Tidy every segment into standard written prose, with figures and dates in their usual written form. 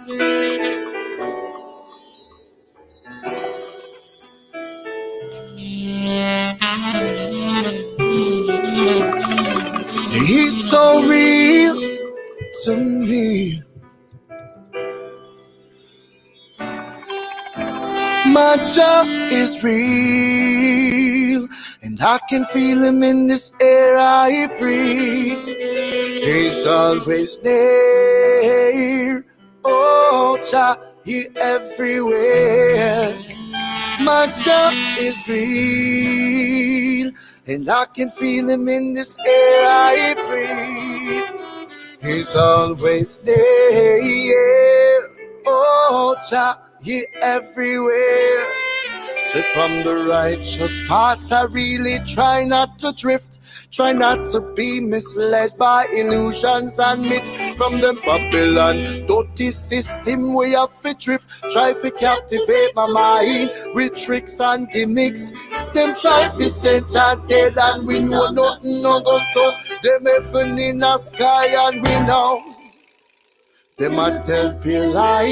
He's so real to me. My job is real, and I can feel him in this air I breathe. He's always there. Oh, Jah, he everywhere. My job is real, and I can feel him in this air I breathe. He's always there. Oh, Jah, he everywhere. So from the righteous path, I really try not to drift. Try not to be misled by illusions and myths from the Babylon dirty system we have to drift. Try to captivate my mind with tricks and gimmicks. Them try to disenchant dead and we know nothing no go so. Them heaven in the sky and we know. Them a tell pure lie.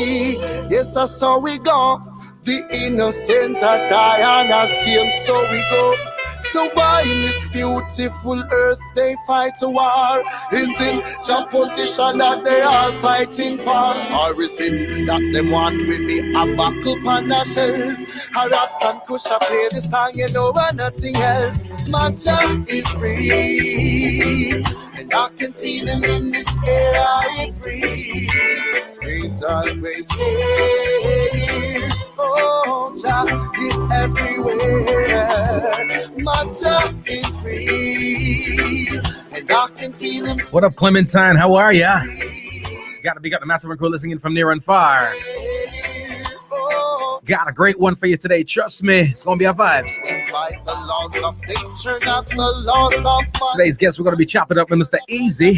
Yes, that's how we go. The innocent are die and I see them, so we go. So why in this beautiful earth they fight a war? Is it the position that they are fighting for? Or is it that they want with me a buckle on their shells? A raps and kusha play the song, you know, and nothing else. My job is real, and I can feel him in this air I breathe. He's always here. Oh, Jah, he's everywhere. My job is real, and I can feel him. What up, Clementine? How are ya? Got the massive and crew listening from near and far. Got a great one for you today. Trust me, it's gonna be our vibes. Today's guest, we're gonna be chopping up with Mr. Easy.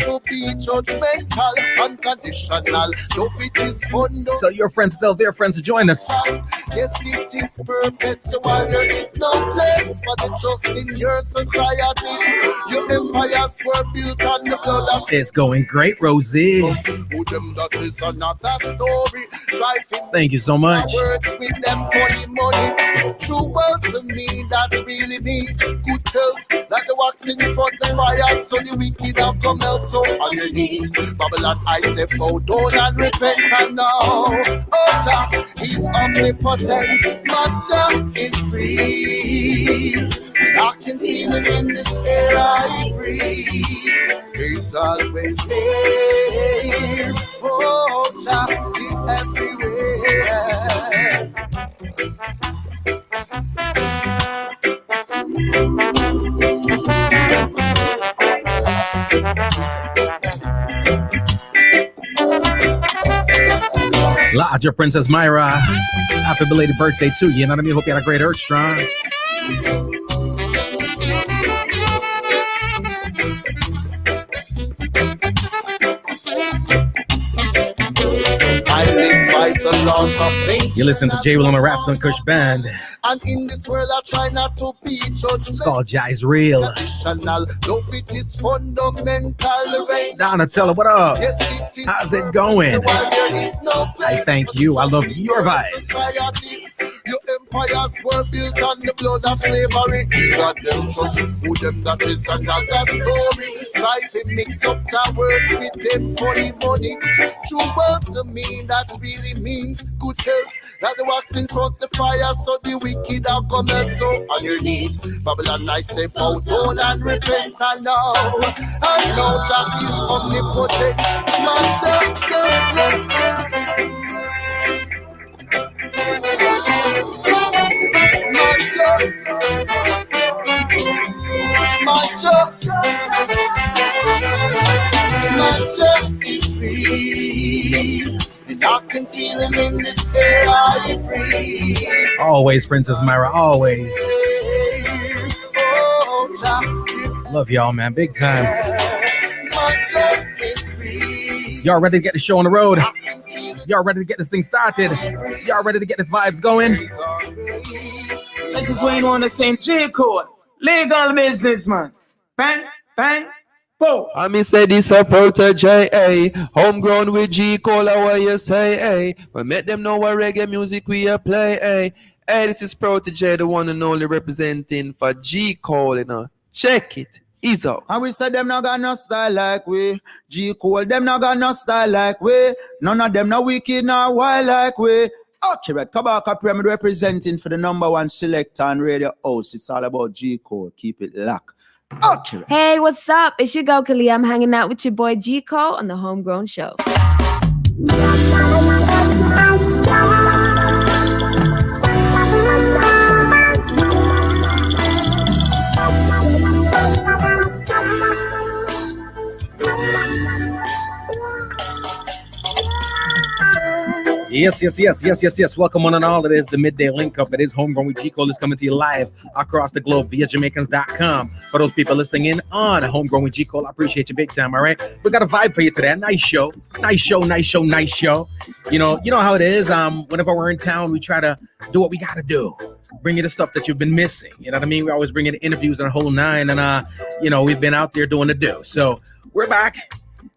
Tell your friends, tell their friends to join us. Yes, it is perfect, so while there is no place for the trust in your society, your empires were built on the blood of. It's going great, Rosie. Thank you so much. Them funny money, true world to me that really means good health. Like the wax in front of the fire, so the wicked have come out. So on your knees, Babylon, I say bow down and repent and now. Oh Jah, he's omnipotent. My Jah is real, and I can feel him in this air I breathe. He's always there. Oh Jah, he's everywhere. Larger Princess Myra, happy belated birthday to you. You know what I mean? Hope you had a great Earth Strong. You listen to J. Will on the Raps on Kush Band. And in this world I try not to be judged. It's called Jai's Real. Love it is fundamental. Donna, tell her what up. Yes, how's it going? I thank you. I love your vibes. Your empires were built on the blood of slavery. You got them trust who them, that is another story. Try to mix up the words with them funny money. True word to me that really means good health. That the wax in front the fire, so the wicked have come out. So on your knees, Babylon, I say bow down and repent and now. And now Jah is omnipotent. Man, Jah. My job is real, and I can feel him in this air I breathe. Always, Princess Myra, always. Love y'all, man, big time. My job is real. Y'all ready to get the show on the road? Y'all ready to get this thing started? Y'all ready to get the vibes going? This is when you want to sing J Code, legal businessman. Bang, bang, Boom. I me say this a protege, eh? Homegrown with G Cola, what you say, eh? We make them know what reggae music we a play, eh? Hey, this is Protege, the one and only representing for G Cole, you know. Check it. Ease out. And we said them not got no style like we. G Cole, them not got no style like we. None of them no wicked, no wild like we. Accurate. Kabaka Pyramid representing for the #1 selector and radio host. It's all about G Cole. Keep it locked. Accurate. Hey, what's up? It's your girl Kali. I'm hanging out with your boy G Cole on the Homegrown Show. Yes. Welcome one and all. It is the Midday Link Up. It is Homegrown with G Cole. Is coming to you live across the globe via Jamaicans.com. For those people listening in on Homegrown with G Cole, I appreciate you big time. All right, we got a vibe for you today. A nice show. You know how it is. Whenever we're in town, we try to do what we got to do. Bring you the stuff that you've been missing. You know what I mean? We always bring you the interviews and a whole nine. And we've been out there doing the do. So we're back.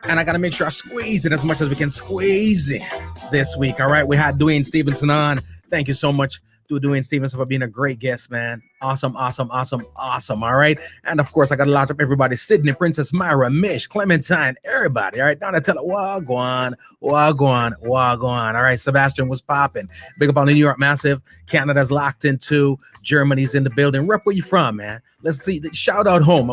And I got to make sure I squeeze it as much as we can squeeze it this week. All right. We had Dwayne Stevenson on. Thank you so much to Dwayne Stevenson for being a great guest, man. Awesome. All right. And of course, I got to lot up everybody. Sydney, Princess Myra, Mish, Clementine, everybody. All right. Donatella, Wagwan. All right. Sebastian was popping. Big up on the New York Massive. Canada's locked into. Germany's in the building. Rep, where you from, man? Let's see. Shout out home.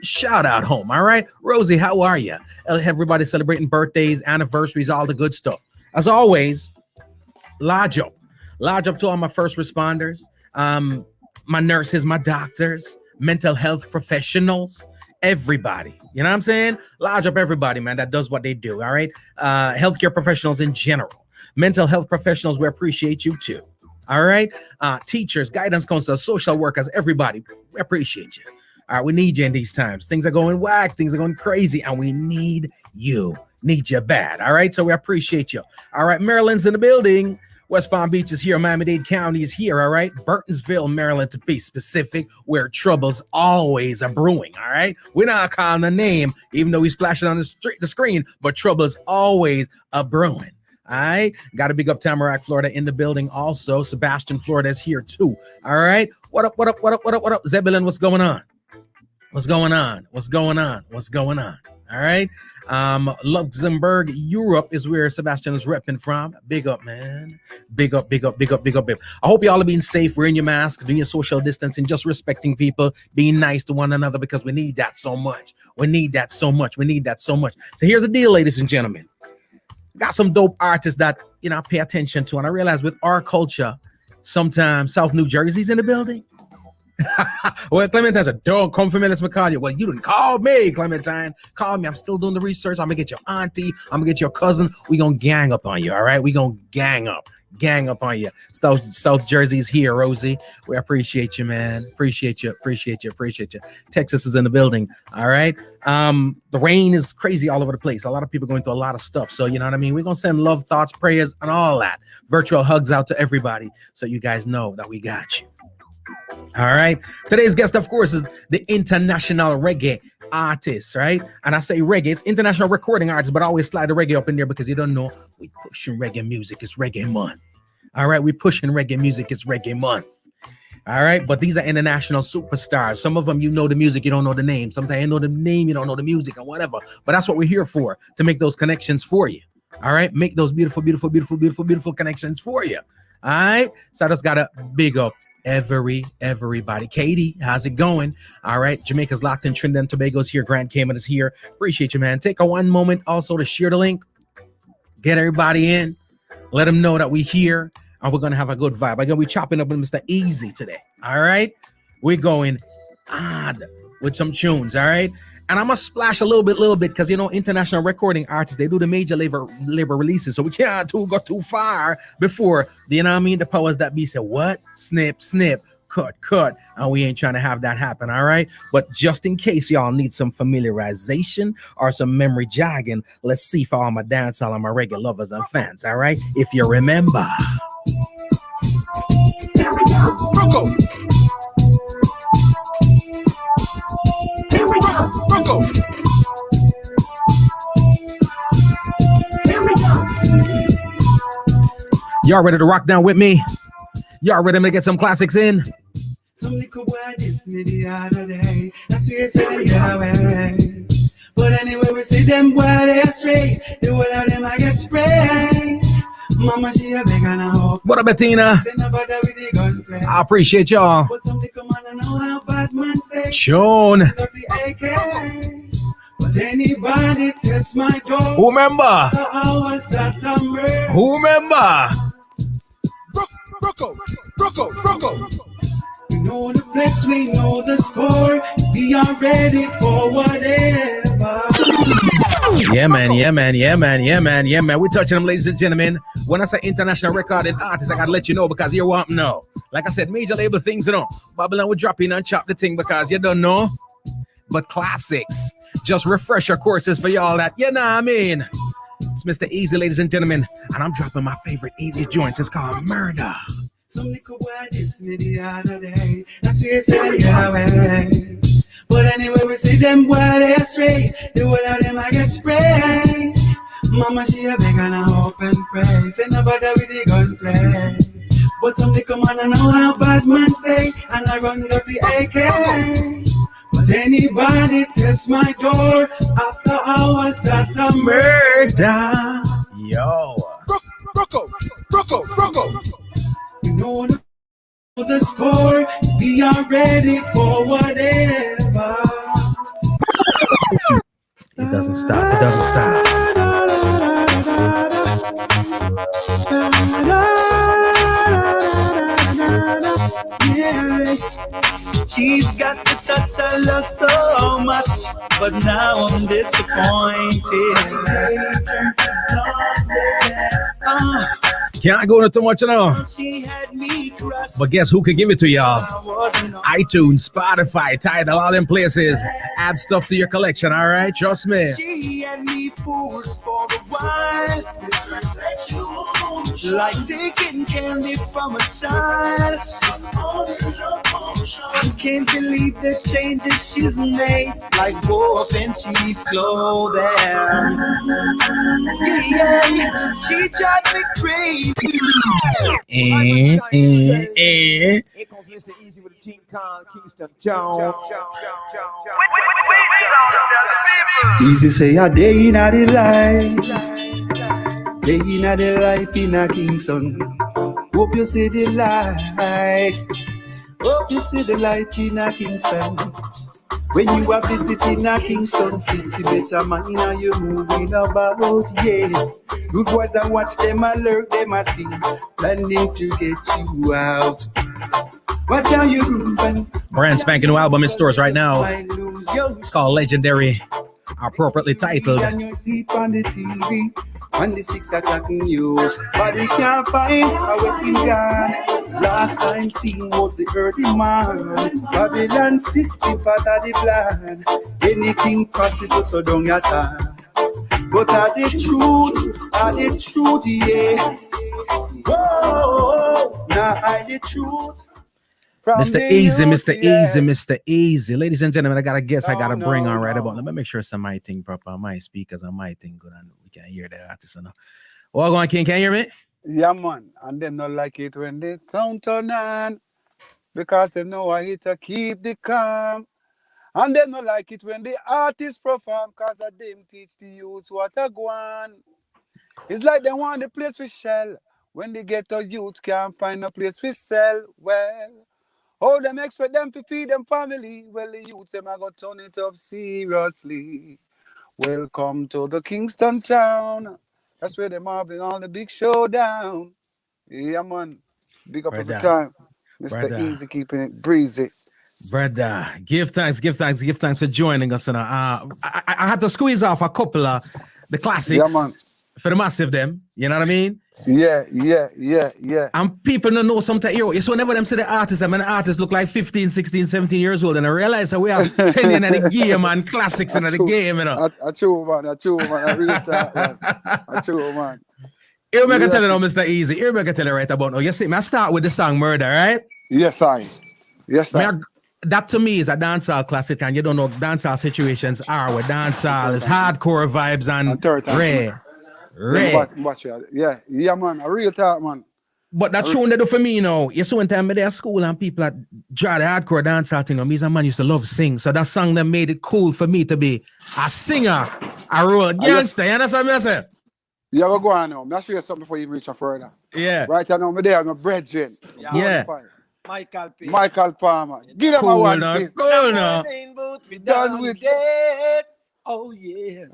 Shout out home. All right. Rosie, how are you? Everybody celebrating birthdays, anniversaries, all the good stuff. As always, large up to all my first responders, my nurses, my doctors, mental health professionals, everybody. You know what I'm saying? Large up everybody, man, that does what they do. All right. Healthcare professionals in general, mental health professionals, we appreciate you too. All right. Teachers, guidance counselors, social workers, everybody, we appreciate you. All right, we need you in these times. Things are going whack, things are going crazy, and we need you bad. All right, so we appreciate you. All right, Maryland's in the building. West Palm Beach is here. Miami-Dade County is here. All right, Burtonsville, Maryland, to be specific, where troubles always are brewing. All right, we're not calling the name, even though we splash it on the screen, but trouble's always a brewing. All right, got to big up Tamarack, Florida in the building. Also, Sebastian, Florida is here too. All right, what up? Zebulon, what's going on? What's going on? All right. Luxembourg, Europe is where Sebastian is repping from. Big up, man. Big up. I hope y'all are being safe, wearing your masks, doing your social distancing, just respecting people, being nice to one another, because we need that so much. We need that so much. So here's the deal, ladies and gentlemen. Got some dope artists that, I pay attention to. And I realize with our culture, sometimes South New Jersey's in the building. Well, Clementine said, don't come for me, let's call you. Well, you didn't call me, Clementine. Call me. I'm still doing the research. I'm gonna get your auntie. I'm gonna get your cousin. We gonna gang up on you. All right. We gonna gang up on you. South Jersey's here, Rosie. We appreciate you, man. Appreciate you. Texas is in the building. All right. The rain is crazy all over the place. A lot of people going through a lot of stuff. So you know what I mean? We're gonna send love, thoughts, prayers, and all that. Virtual hugs out to everybody, so you guys know that we got you. All right. Today's guest, of course, is the international reggae artist, right? And I say reggae, it's international recording artist, but I always slide the reggae up in there because you don't know we pushing reggae music. It's reggae month. All right. We pushing reggae music. It's reggae month. All right. But these are international superstars. Some of them, you know the music, you don't know the name. Sometimes you know the name, you don't know the music and whatever. But that's what we're here for, to make those connections for you. All right. Make those beautiful connections for you. All right. So I just got to big up everybody. Katie, how's it going? All right. Jamaica's locked in. Trinidad and Tobago's here. Grant Cayman is here. Appreciate you, man. Take a one moment also to share the link. Get everybody in. Let them know that we're here. And we're going to have a good vibe. I'm going to be chopping up with Mr. Easy today. All right. We're going odd with some tunes. All right. And I'm going to splash a little bit because, international recording artists, they do the major labor releases. So we can't go too far before, the powers that be say, what? Snip, cut. And we ain't trying to have that happen, all right? But just in case y'all need some familiarization or some memory jogging, let's see for all my dancehall and my reggae lovers and fans, all right? If you remember. Rocco. Here we go. Rocco. Y'all ready to rock down with me? Y'all ready to get some classics in? Some little boy dissed me the other day. That's why I said them get away. But anyway, we see them boy they astray. The whole of them I get sprayed. Mama she a beg and a hope. What up, Bettina? Say no bother with the gunplay. I appreciate y'all. But some little man I know how bad man stay. Sean. Got the AK. But anybody test my door. Who remember? I was that murder. Who remember? Rocco. We know the flex, we know the score. We are ready for whatever. Yeah, man. We're touching them, ladies and gentlemen. When I say international recording artists, I gotta let you know because you want to know. Like I said, major label things, you know. Babylon will drop in and chop the thing because you don't know. But classics, just refresher courses for y'all that, you know what I mean? It's Mr. Easy, ladies and gentlemen. And I'm dropping my favorite Easy joints. It's called Murder. Some little boy dissed me the other day. That's why I said them get away. But anyway, we see them boy they astray. The whole of them I get sprayed. Mama she a beg and a hope and pray. Say no bother with the gunplay. But some little man I know how bad man stay. And I run up the AK. But anybody test my door after hours that a murder. Yo. Rocco. We know the score. We are ready for whatever. It doesn't stop. Yeah. She's got the touch I love so much, but now I'm disappointed. Can't go into too much now. She had me crushed. But guess who can give it to y'all? I wasn't on. iTunes, Spotify, Tidal, all them places. Add stuff to your collection, all right? Trust me. She had me fooled for a while, like taking candy from a child. I can't believe the changes she's made, like go up in cheap clothing. Yeah, she drives me crazy. Here comes Mr. Easy with the team called Kingston Town. Easy say a day in a the life in a Kingston. Hope you see the light. Hope you see the light in a Kingston. When you are visiting a Kingston city, better mind how you moving about, yeah. Good boys I watch them alert, them a sing, planning to get you out. What are you moving? Brand spanking new album in stores right now. It's called Legendary, appropriately titled. And you see on the TV, on the 6 o'clock news, but they can't find a weapon gun. Last time seen was the early man. Babylon system part of the plan. Anything possible, so don't get time. But are the truth, yeah. Whoa, now I the truth. Mr. Easy. Ladies and gentlemen, I got a guest I got to bring on right about. Let me make sure some my thing proper. My speakers and my thing good and we can hear the artist. Well, go on, King. Can you hear me? Yeah, man. And them not like it when they sound turn on. Because they know I hit to keep the calm. And they not like it when the artists perform. Because them teach the youth what to go on. It's like they want the place for shell. When they get to youth can't find a place for sell. Well, how them expect them to feed them family? Well, the youth them are going to turn it up seriously. Welcome to the Kingston town. That's where them having all the big showdown. Yeah, man. Big up every time. Mr. Easy keeping it breezy. Brother, give thanks for joining us. I had to squeeze off a couple of the classics. Yeah, man. For the massive them, you know what I mean? Yeah. And people don't know sometimes, it's whenever them see the artists, and the artists look like 15, 16, 17 years old, and I realize that we have 10 in the game and classics in the game, you know. I true, man. I really talk, man. I true, man. Here we can tell you now, Mr. Easy. Here we can tell you right about now. You see, I start with the song Murder, right? Yes, I. That to me is a dancehall classic, and you don't know what dancehall situations are with dancehall. It's hardcore vibes and rare. Watch it. Yeah, man. A real talk, man. But that tune they do for me, you know. You see, one time I there at school and people that draw the hardcore dancehall thing, me as a man used to love sing. So that song that made it cool for me to be a singer, a road gangster. You understand what I say? You ever go on now? I'll show you something before you reach no further. Yeah. Right now, I'm there, I'm a brethren. Yeah. Michael Palmer. Give them a Cool one. now. Please. Cool now. Done with it. Oh yes,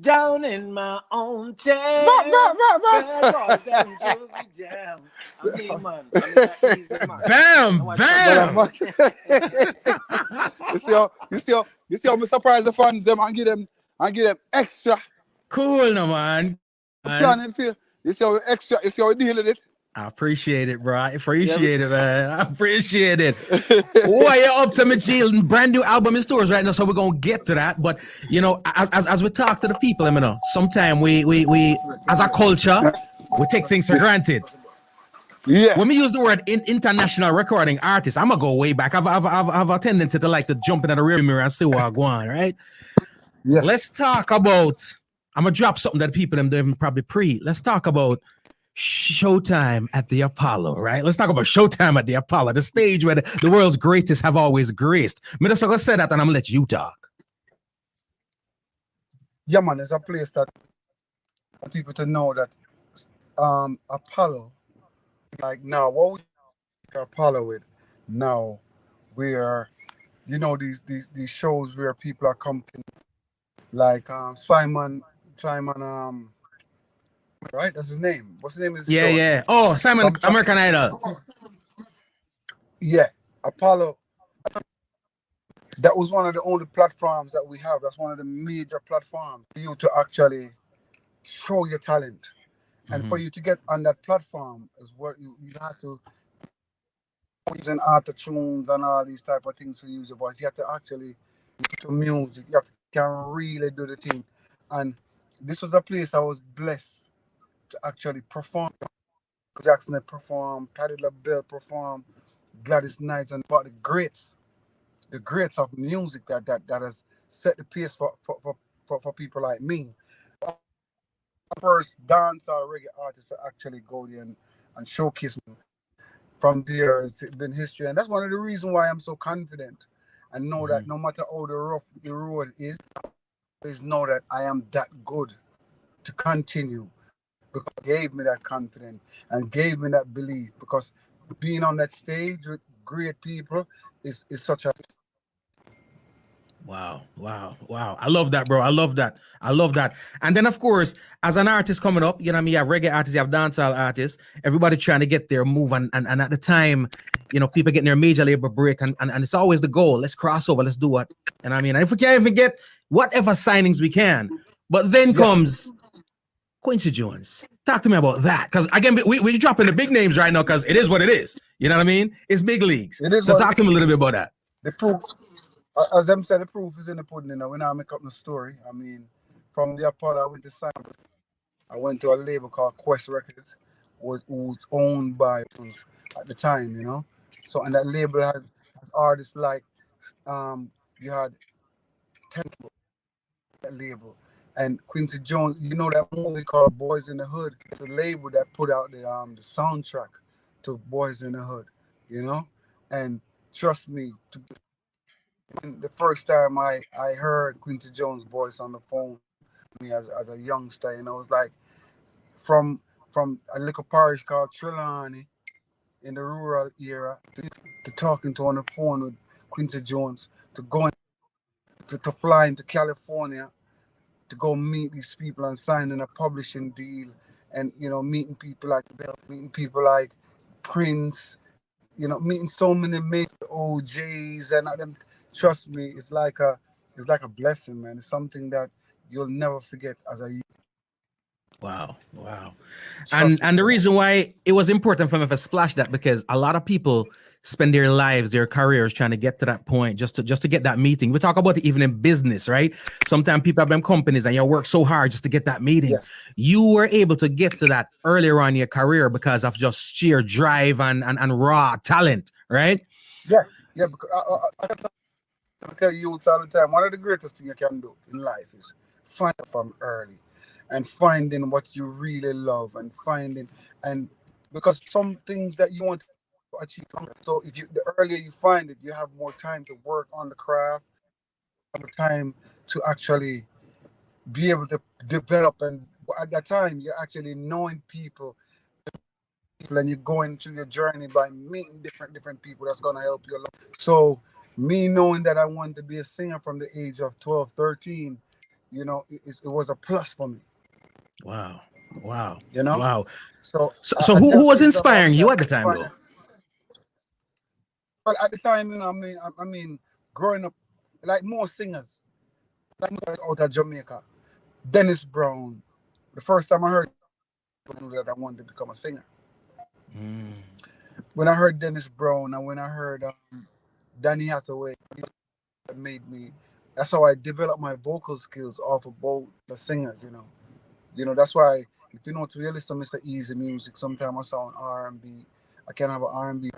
down in my own town. Bam, bam. You see how me surprise the fans them and give them extra. Cool now, man. Planning feel. You see how extra. You see how we deal with it. I appreciate it, bro. I appreciate it, man. I appreciate it. Boy, you're up to me, G. Brand new album in stores right now, so we're gonna get to that. But you know, as we talk to the people, you know, sometimes we as a culture, we take things for granted. Yeah. When we use the word international recording artist, I'm gonna go way back. I've a tendency to like to jump into the rear mirror and see what I go on, right? Yeah. Let's talk about. I'm gonna drop something that people them don't even probably Let's talk about Showtime at the Apollo, right? Let's talk about Showtime at the Apollo, the stage where the world's greatest have always graced. I'm just gonna say that and I'm gonna let you talk. Yeah, man, it's a place that people to know that Apollo, like now, what we Apollo with now, we are, you know, these shows where people are coming, like Simon, right? That's his name. What's his name? Yeah. Oh, Simon, American Idol. Yeah, Apollo. That was one of the only platforms that we have. That's one of the major platforms for you to actually show your talent. And for you to get on that platform is what you have to using auto-tunes and all these type of things to use your voice. You have to actually do music. You have to can really do the thing. And this was a place I was blessed to actually perform. Jackson performed, Patti LaBelle performed, Gladys Knight, and about the greats of music that has set the pace for people like me. First dancehall reggae artist to actually go there and showcase me. From there, it's been history, and that's one of the reasons why I'm so confident and know that no matter how rough the road is know that I am that good to continue, because it gave me that confidence and gave me that belief, because being on that stage with great people is such a Wow. I love that, bro. I love that. And then, of course, as an artist coming up, you know what I mean? You have reggae artists, you have dancehall artists, everybody trying to get their move. And at the time, you know, people getting their major label break. And it's always the goal. Let's cross over. Let's do what? And I mean, if we can't even get whatever signings we can. But then comes Quincy Jones. Talk to me about that. Because, again, we're dropping the big names right now because it is what it is. You know what I mean? It's big leagues. So talk to me a little bit about that. The proof. As them said, the proof is in the pudding. You know, when I make up the story, I mean, from the Apollo, I went to Simon. I went to a label called Quest Records, who was owned by us at the time, you know. So, and that label has artists like, you had 10 people, that label. And Quincy Jones, you know that movie called Boys in the Hood? It's a label that put out the soundtrack to Boys in the Hood, you know. And trust me, the first time I heard Quincy Jones' voice on the phone, me as a youngster, and I was like, from a little parish called Trelawney in the rural era to talking to on the phone with Quincy Jones, to going to fly into California to go meet these people and signing a publishing deal, and you know, meeting people like Bill, meeting people like Prince, you know, meeting so many mates, OJs and them. Trust me, it's like a blessing, man. It's something that you'll never forget as a youth. Wow. And the reason why it was important for me to splash that, because a lot of people spend their lives, their careers trying to get to that point, just to get that meeting. We talk about it even in business, right? Sometimes people have them companies and you work so hard just to get that meeting. Yes. You were able to get to that earlier on in your career because of just sheer drive and raw talent, right? Yeah, because I tell you all the time, one of the greatest things you can do in life is find from early and finding what you really love and finding, and because some things that you want to achieve. So if you the earlier you find it, you have more time to work on the craft, more time to actually be able to develop. And at that time, you're actually knowing people, and you're going through your journey by meeting different people. That's gonna help you a lot. So me knowing that I wanted to be a singer from the age of 12, 13, you know, it was a plus for me. Wow. Wow. You know. Wow. So So who was inspiring you at the time, though? Well, at the time, you know, I mean, growing up, like most singers, like out of Jamaica, Dennis Brown. The first time I heard that I wanted to become a singer. When I heard Dennis Brown and when I heard Danny Hathaway, that made me. That's how I developed my vocal skills off of both the singers. You know that's why if you know to really listen to Mr. Easy music, sometimes I sound R&B. I can have an R&B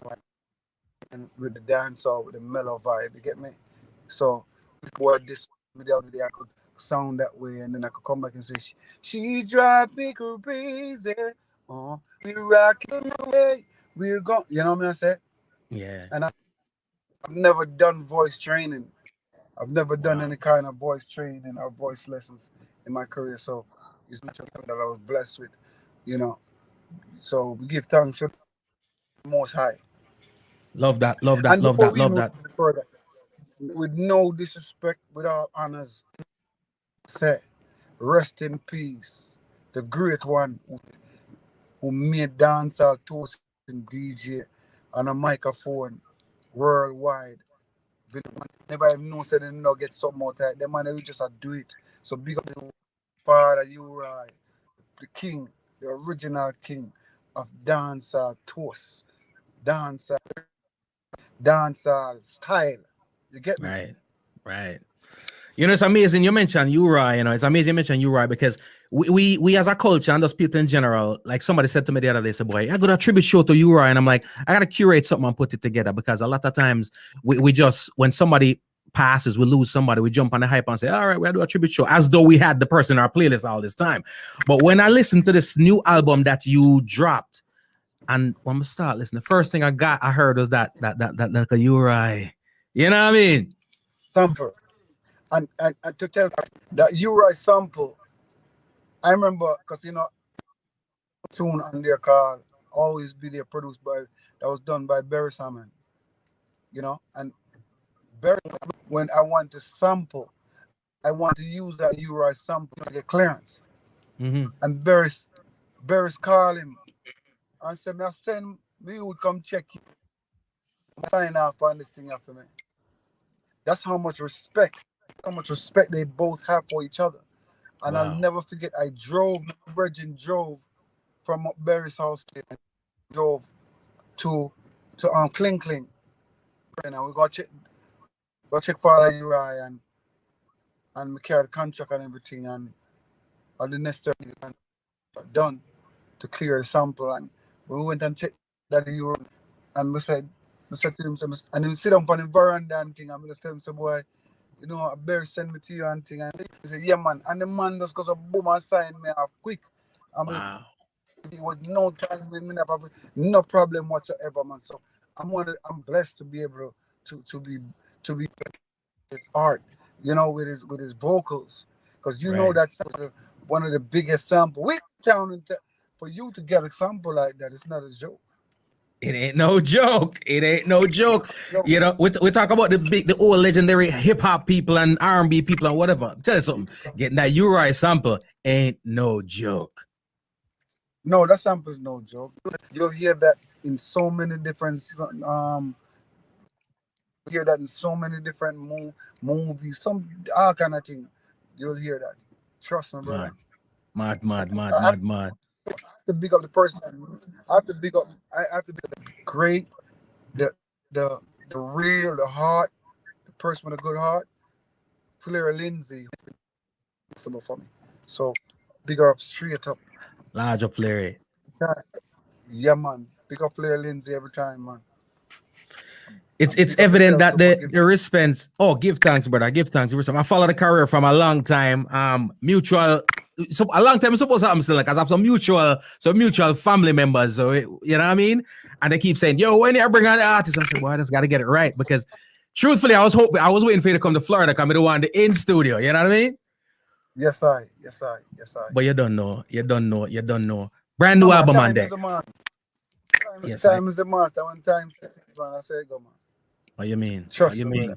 and with the dancehall, with the mellow vibe. You get me? So what this the other day I could sound that way, and then I could come back and say, "She drive me crazy. Oh, we rocking away. We're going." You know what I say? Yeah. And I've never done voice training. I've never done any kind of voice training or voice lessons in my career. So it's natural that I was blessed with, you know. So we give thanks to the Most High. Love that. Love that. And Love before that. we Love move that. further, with no disrespect, with all honors, say, rest in peace, the great one who made dancehall toast and DJ on a microphone worldwide. Never even know said they not get something out of it. Them man they just do it. So big up the father Uri, the king, the original king of dancehall toast, dancehall style. You get me? Right. Right. You know, it's amazing you mentioned Uri, you know, it's amazing you mentioned Uri because we as a culture and those people in general, like somebody said to me the other day, say, boy, I got a tribute show to Uri. And I'm like, I got to curate something and put it together because a lot of times we just, when somebody passes, we lose somebody, we jump on the hype and say, all right, we'll do a tribute show as though we had the person in our playlist all this time. But when I listened to this new album that you dropped, and when we start listening, the first thing I heard was that like a Uri. You know what I mean? Sample. And to tell that Uri sample, I remember because you know, tune on their call always be there produced by that was done by Barry Salmon, you know, and Barry when I want to sample, I want to use that Uri sample to get clearance, and Barry's call him and said, "Me send me would come check you, sign off on this thing after me." That's how much respect they both have for each other. And I'll never forget, I drove, my virgin drove from Barry's house and drove to Kling Kling. And we got check Father Uri and we carried the contract and everything and all the necessary and done to clear the sample. And we went and checked that Uri and we said to him, and he sit down on the veranda and thing, and we just tell him, say, boy, you know, Barry send me to you and thing. And he said, yeah, man. And the man just goes, boom, and sign me off quick. And it was no time, no problem whatsoever, man. So I'm blessed to be able to be his art, you know, with his vocals. Because you know that's one of the biggest samples. We town for you to get a sample like that, it's not a joke. It ain't no joke. It ain't no joke. You know, we talk about the old legendary hip hop people and R&B people and whatever. Tell you something. Getting that Uri sample ain't no joke. No, that sample is no joke. You'll hear that in so many different movies, some all kind of thing. You'll hear that. Trust me, brother. Mad. To big up the person. I have to big up the great, the real, the heart, the person with a good heart. Flair Lindsay, for me. So big up straight up. Large up Flair. Yeah, man. Big up Flair Lindsay every time, man. It's evident that the response. Oh, give thanks, brother. Give thanks. I follow the career from a long time. Mutual so a long time I'm supposed to have still because I have some mutual family members. So you know what I mean? And they keep saying, yo, when you bring on the artist, I said, boy, I just gotta get it right. Because truthfully, I was waiting for you to come to Florida, come to the one in studio, you know what I mean? Yes, I. But you don't know. Brand new album on deck. Time is the master. One time, I say, go, man. What you mean? Trust me.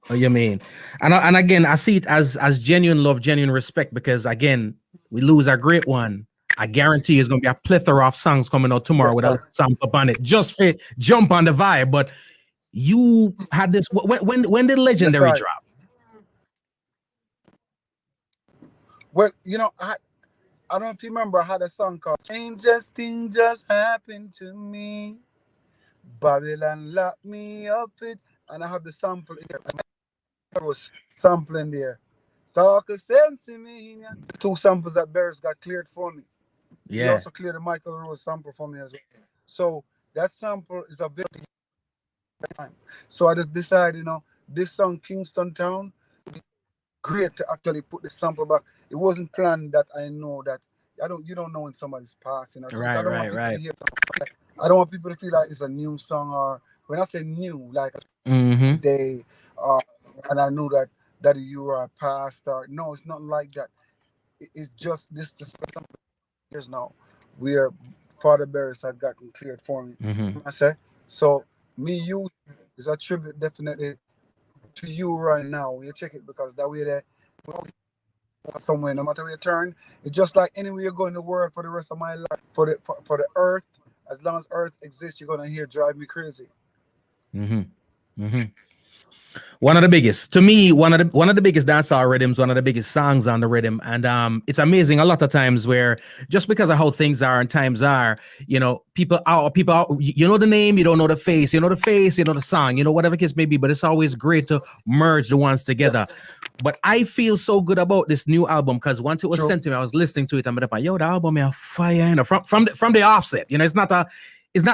What you mean? And again, I see it as genuine love, genuine respect, because again, we lose a great one. I guarantee it's gonna be a plethora of songs coming out tomorrow with a sample on it, just for jump on the vibe. But you had this when did Legendary drop? Well, you know, I don't know if you remember, I had a song called Strangest Thing Just Happened to Me. Babylon locked me up it, and I have the sample in there. There was sampling there. Stalker sense in me. Two samples that Barris got cleared for me. Yeah. He also cleared the Michael Rose sample for me as well. So that sample is a bit time. So I just decided, you know, this song Kingston Town, great to actually put the sample back. It wasn't planned that I know that you don't know when somebody's passing. So I don't want people to hear something. I don't want people to feel like it's a new song, or when I say new, like today, and I knew that you are a pastor. No, it's not like that. It's just this some years now where Father Barris had gotten cleared for me. I say so. You is a tribute definitely to you right now when you check it, because that way there somewhere, no matter where you turn, it's just like anywhere you go in the world for the rest of my life, for the earth, as long as earth exists, you're gonna hear Drive Me Crazy. One of the biggest, to me, one of the biggest dancehall rhythms, one of the biggest songs on the rhythm. And it's amazing a lot of times where just because of how things are and times are, you know, people you know the name, you don't know the face, you know the song, you know, whatever case may be, but it's always great to merge the ones together. But I feel so good about this new album because once it was sent to me, I was listening to it. I'm like, yo, the album is fire, you know, from the offset. You know, it's not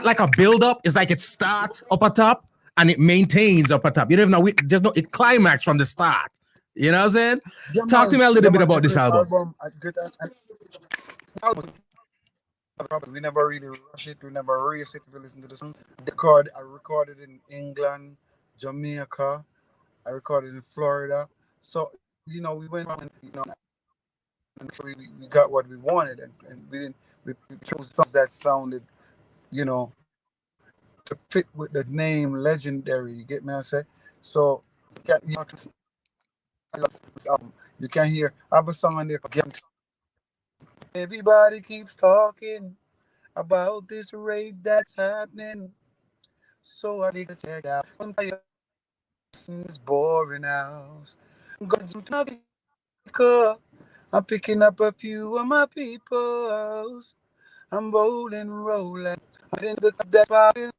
like a build up. It's like it starts up at top and it maintains up at top. You don't even know it climax from the start. You know what I'm saying? Yeah, Talk to me a little bit about this album. We never really rush it. We never race it. We listen to the song. I recorded in England, Jamaica. I recorded in Florida. So, you know, we went on, you know, and we got what we wanted, and we chose songs that sounded, you know, to fit with the name Legendary. You get me? I say so. You can hear. I have a song on there. Everybody keeps talking about this rape that's happening, so I need to check out. This boring house. I'm going to I'm picking up a few of my peoples. I'm rolling. I didn't look at that popping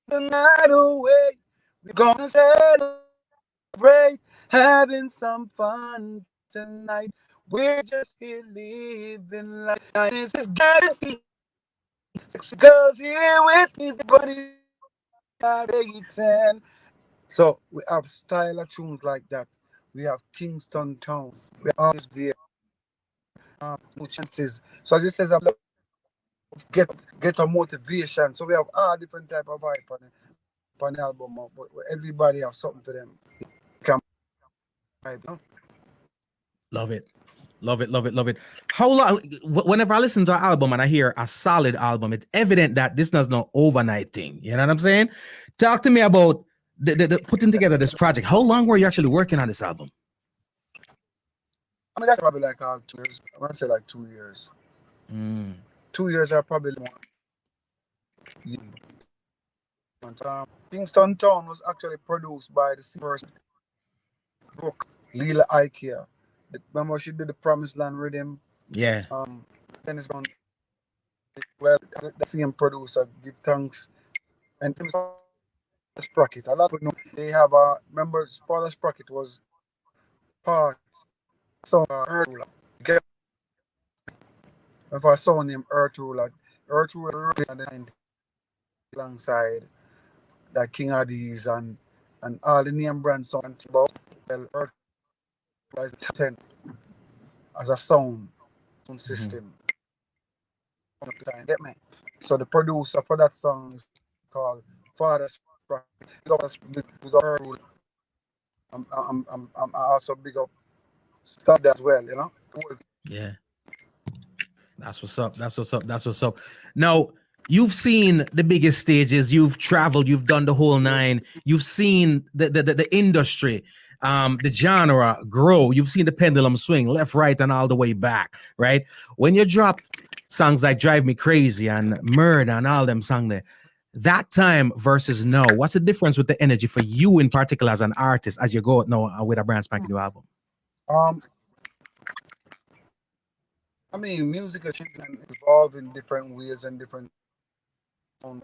the night away. We're gonna celebrate, having some fun tonight. We're just here living life. This is guaranteed. 6 girls here with me, buddy. 5, 8, 10. So we have style of tunes like that. We have Kingston Town. We are always there. No chances. So this says get a motivation. So we have all different type of vibe on the album, but everybody have something for them. Can vibe, you know? Love it. How long? Whenever I listen to an album and I hear a solid album, it's evident that this is not overnight thing. You know what I'm saying? Talk to me about the putting together this project. How long were you actually working on this album? I mean, that's probably like 2 years. I want to say like 2 years. 2 years are probably more. Kingston Town was actually produced by the same person, Brooke Leela Ikea. Remember she did the Promised Land Rhythm? Yeah. Then it's gone. Well, the same producer, give thanks. And Sprocket. A lot of people know they have a. Remember, Father Sprocket was part. So Earth Ruler. If I saw named Earth Ruler and then alongside that King Addies and all the name brand songs about Earth Ruler is 10. as a sound system. Get me? So the producer for that song is called Father's Prophet. We got her. I'm also big up Stud as well, you know. Yeah. That's what's up. That's what's up. That's what's up. Now, you've seen the biggest stages. You've traveled. You've done the whole nine. You've seen the industry, the genre grow. You've seen the pendulum swing left, right, and all the way back. Right. When you dropped songs like "Drive Me Crazy" and "Murder" and all them songs there, that time versus now, what's the difference with the energy for you in particular as an artist as you go out now with a brand spanking new album? I mean, music has changed and evolved in different ways and different. I'm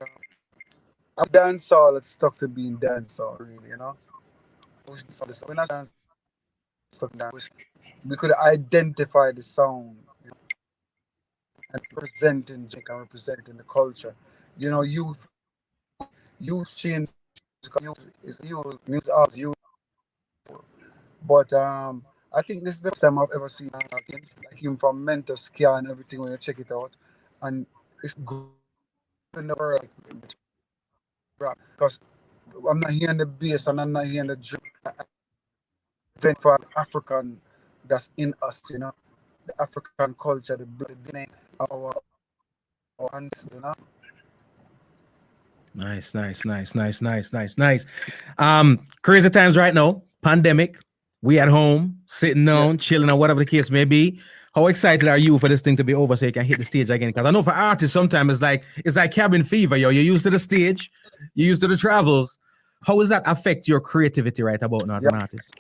dancehall. It's stuck to being dancehall, really, you know. When I dance, we could identify the sound, you know, and representing Jamaica, representing the culture. You know, youth change. Youth. But I think this is the first time I've ever seen things like him from Mental Scale and everything when you check it out, and it's good in the world because I'm not hearing the bass and I'm not hearing the drum. For African that's in us, you know, the African culture, the DNA of our ancestors, you know. Nice. Crazy times right now. Pandemic. We at home, sitting down, chilling, or whatever the case may be. How excited are you for this thing to be over so you can hit the stage again? Because I know for artists, sometimes it's like cabin fever, yo. You're used to the stage, you're used to the travels. How does that affect your creativity right about now as an artist?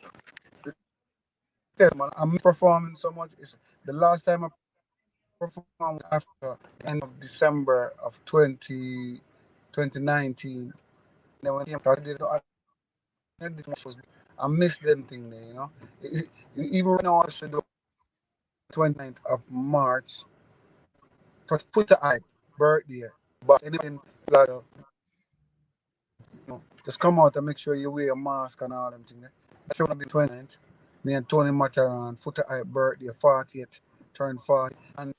Yeah, man, I'm performing so much. It's the last time I performed after end of December of 2019. Then when I missed them thing there, you know. Even now I should do 29th of March for put the eye birthday. But anything like you know, just come out and make sure you wear a mask and all them things. That should be 29th. Me and Tony Mataran, Foot the Eye birthday, 40th, turned 40. And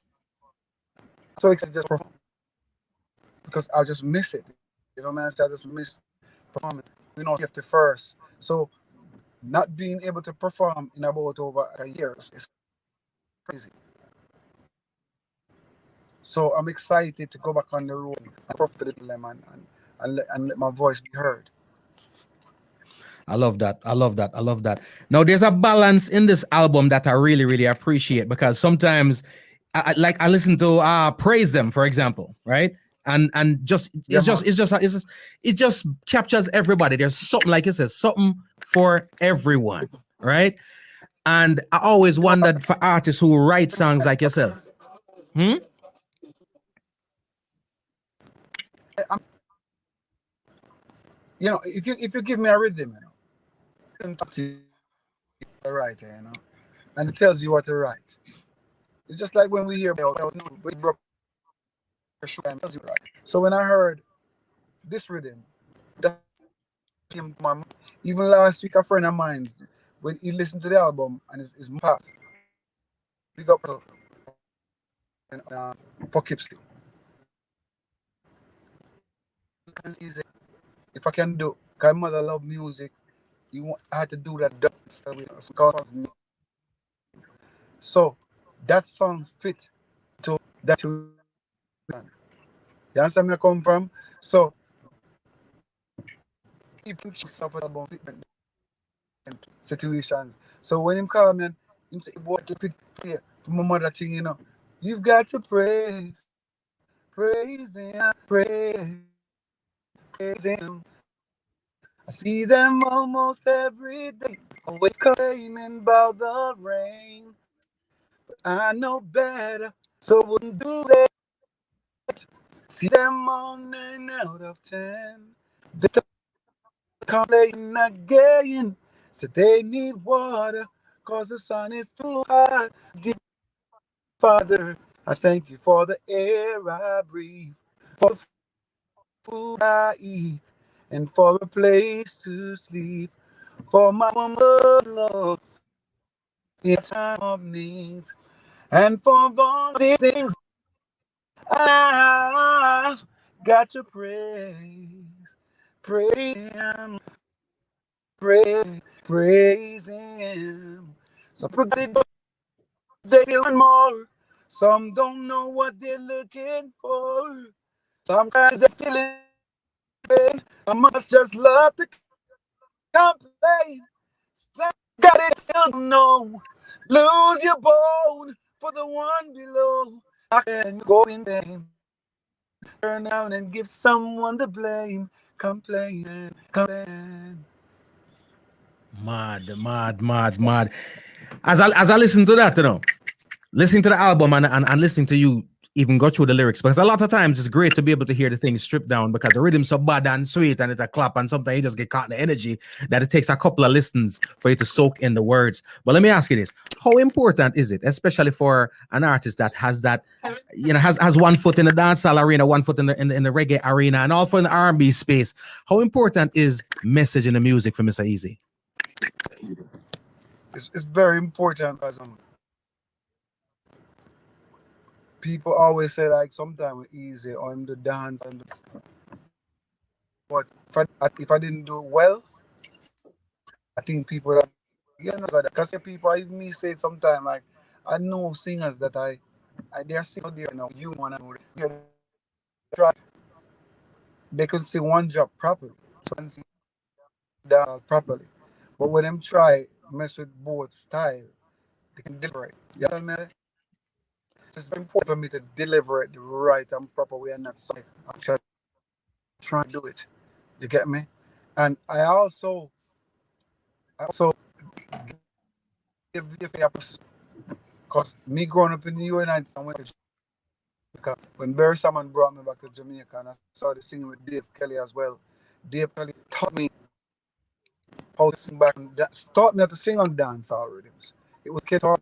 so excited just perform because I just miss it. You know, man, I just miss performing. You know, 51st. So not being able to perform in about over a year is crazy. So I'm excited to go back on the road and profit them and let my voice be heard. I love that. Now, there's a balance in this album that I really, really appreciate because sometimes I listen to Praise Them, for example, right? And it just captures everybody. There's something, like it says, something for everyone, right? And I always wondered for artists who write songs like yourself. You know, if you give me a rhythm, you know, a writer, you know, and it tells you what to write. It's just like when we hear about we broke. So when I heard this rhythm, that came to my mind. Even last week, a friend of mine, when he listened to the album and his path, we got Poughkeepsie. If I can do, because my mother loved music, I had to do that. So that song fit to that. You understand where I come from? So people suffer about different situations. So when him call me, him say, "What if it for my mother thing, you know? You've got to praise him, praise him. I see them almost every day, always complaining about the rain. But I know better, so wouldn't do that. See them on 9 out of 10. They complain again, so they need water, cause the sun is too hot. Dear Father, I thank you for the air I breathe, for the food I eat, and for a place to sleep, for my woman love in time of needs. And for all these things, I've got to praise Him, praise Him. So forget it, they want more. Some don't know what they're looking for. Some guys they're feeling pain. I must just love to complain. Some got it still no. Lose your bone for the one below. I can go in there. Turn out and give someone the blame. Complain. Mad. As I listen to that, listening to the album and listening to you even go through the lyrics, because a lot of times it's great to be able to hear the things stripped down because the rhythm's so bad and sweet and it's a clap, and sometimes you just get caught in the energy that it takes a couple of listens for you to soak in the words. But let me ask you this: how important is it, especially for an artist that has that, has one foot in the dancehall arena, one foot in the reggae arena, and also in the R&B space? How important is message in the music for Mr. Easy? It's very important because people always say like sometimes it's easy or I'm the dance and but if I didn't do it well, I think people are because people even me say sometimes like I know singers that they're singing there now you wanna try they can sing one job properly, so they can sing that properly. But when them try mess with both style, they can deliver it. You know what I mean? It's very important for me to deliver it the right and proper way and not say actually trying to do it. You get me? And I also give because me growing up in the United States, I went to Jamaica. When Barry Salmon brought me back to Jamaica and I started singing with Dave Kelly as well. Dave Kelly taught me how to sing back and taught me how to sing on dancehall rhythms. It was kid hard.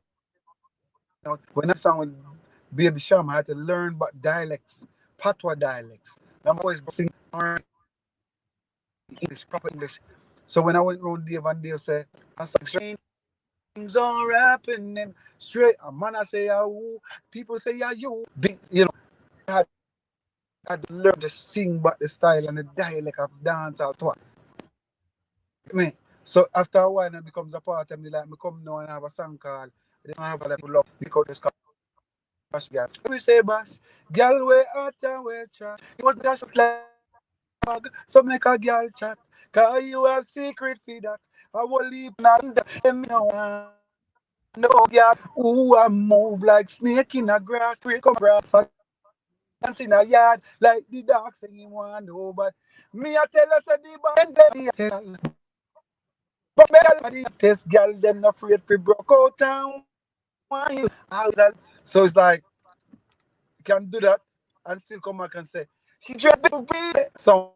When I sang with Baby Sham, I had to learn about dialects, patois dialects. I'm always singing English, proper English. So when I went around Dave and Dave said, I sang things are happening straight. A man I say who, people say you. I had to learn to sing about the style and the dialect of dancehall. Me. So after a while, it becomes a part of me. Like me come now and have a song called I have a like love because it's called Bash Girl. We say Bash Girl, we out and we chat. It was dash like so make a girl chat. Cause you have secret for that. I will leave and me no girl who I move like snake in a grass. We come grass dance in a yard like the dog singing one no, but me I tell us the band but me this girl them not afraid to broke out town. So it's like you can do that and still come back and say she dread to be so.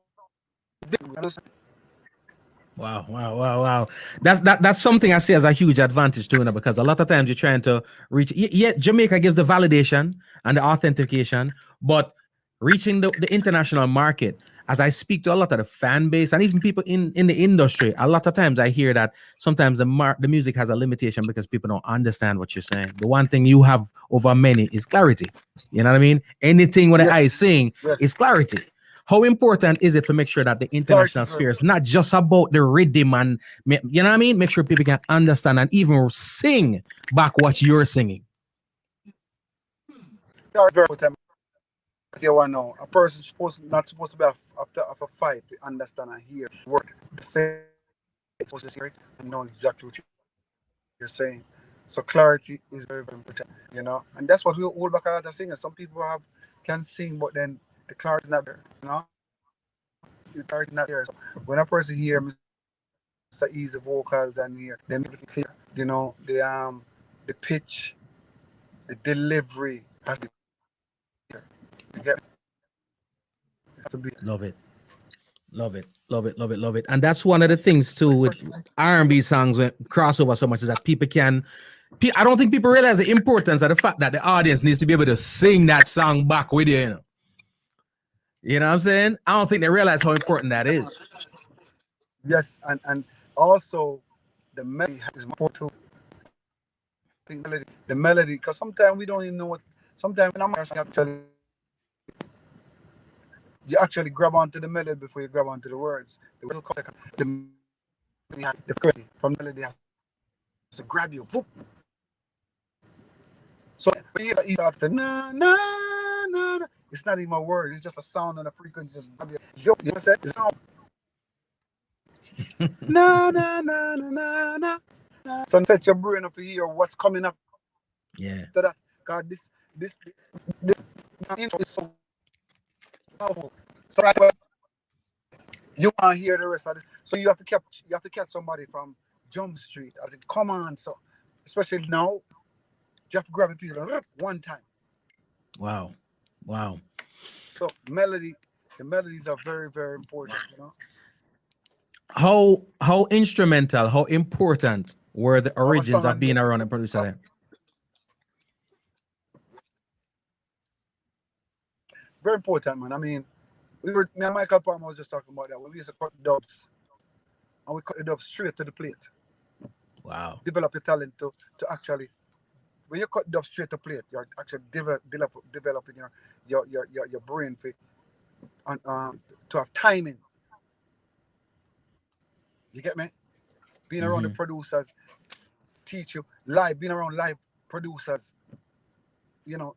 Wow. That's something I see as a huge advantage too, because a lot of times you're trying to reach. Jamaica gives the validation and the authentication, but reaching the international market. As I speak to a lot of the fan base and even people in the industry, a lot of times I hear that sometimes the music has a limitation because people don't understand what you're saying. The one thing you have over many is clarity. You know what I mean? Anything when I sing is clarity. How important is it to make sure that the international sphere is not just about the rhythm and, you know what I mean? Make sure people can understand and even sing back what you're singing. You want to know, a person not supposed to be after a fight to understand and hear word. Supposed to hear it and know exactly what you're saying. So clarity is very, very important, and that's what we hold back a lot of singers. Some people can sing, but then the clarity is not there, The clarity is not there. So when a person hears Mr. Easy vocals and hear them clear, the pitch, the delivery has to be clear. You get Love it. And that's one of the things too with R&B songs when crossover so much is that I don't think people realize the importance of the fact that the audience needs to be able to sing that song back with you. You know what I'm saying? I don't think they realize how important that is. Yes, and also the melody is important too. think the melody, because sometimes we don't even know what. Sometimes when I'm actually, you actually grab onto the melody before you grab onto the words. The melody from the melody has to grab you. Whoop. So when you start to na na na, it's not even a word. It's just a sound and a frequency. Just grab you. You know what I'm saying? It's sound. Na na na na na na. So set your brain up to hear what's coming up. Yeah. To that. God, this intro is so powerful. So right away, you want to hear the rest of this. So you have to catch somebody from Jump Street as it come on. So especially now, you have to grab the people one time. Wow. So the melodies are very, very important, you know. How instrumental, how important were the origins of being around and producer them? Very important, man. I mean, me and Michael Palmer was just talking about that. When we used to cut dubs, and we cut the dubs straight to the plate. Wow. Develop your talent to actually, when you cut dubs straight to plate, you're actually developing your brain for to have timing. You get me? Being around the producers teach you live. Being around live producers, you know,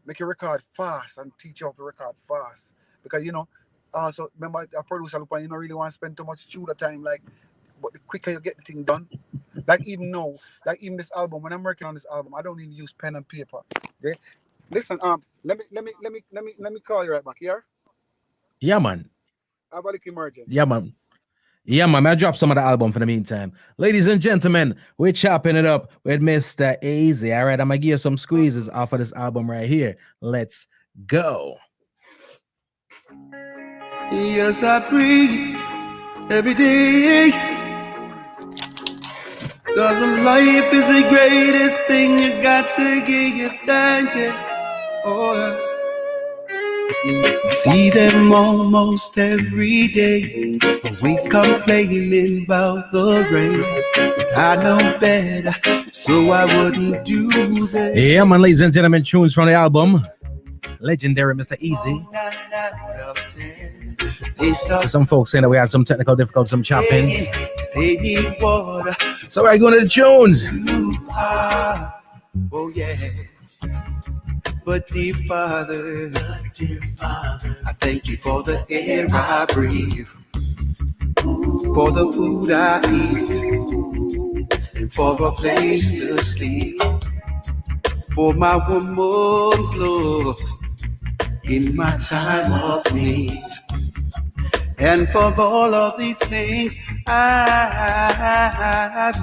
make you record fast and teach you how to record fast. Because you know, also remember a producer, you don't really want to spend too much studio time. Like, but the quicker you get the thing done, like even now, like even this album. When I'm working on this album, I don't even use pen and paper. Okay, listen. Let me call you right back here. Yeah, man. Have a look emerging. Yeah, man. I'll drop some of the album for the meantime. Ladies and gentlemen, we're chopping it up with Mr. Easy. All right, I'm going to give you some squeezes off of this album right here. Let's go. Yes, I pray every day, 'cause life is the greatest thing. You got to give thanks. Oh, yeah. I see them almost every day, always complaining about the rain. But I know better, so I wouldn't do that. Yeah, man, ladies and gentlemen, tunes from the album. Legendary Mr. Easy. So some folks saying that we had some technical difficulties, some choppings. They need water. So we're going to the tunes. Oh yeah. But dear Father, I thank you for the air I breathe, for the food I eat, and for a place to sleep, for my woman's love in my time of need. And for all of these things, I've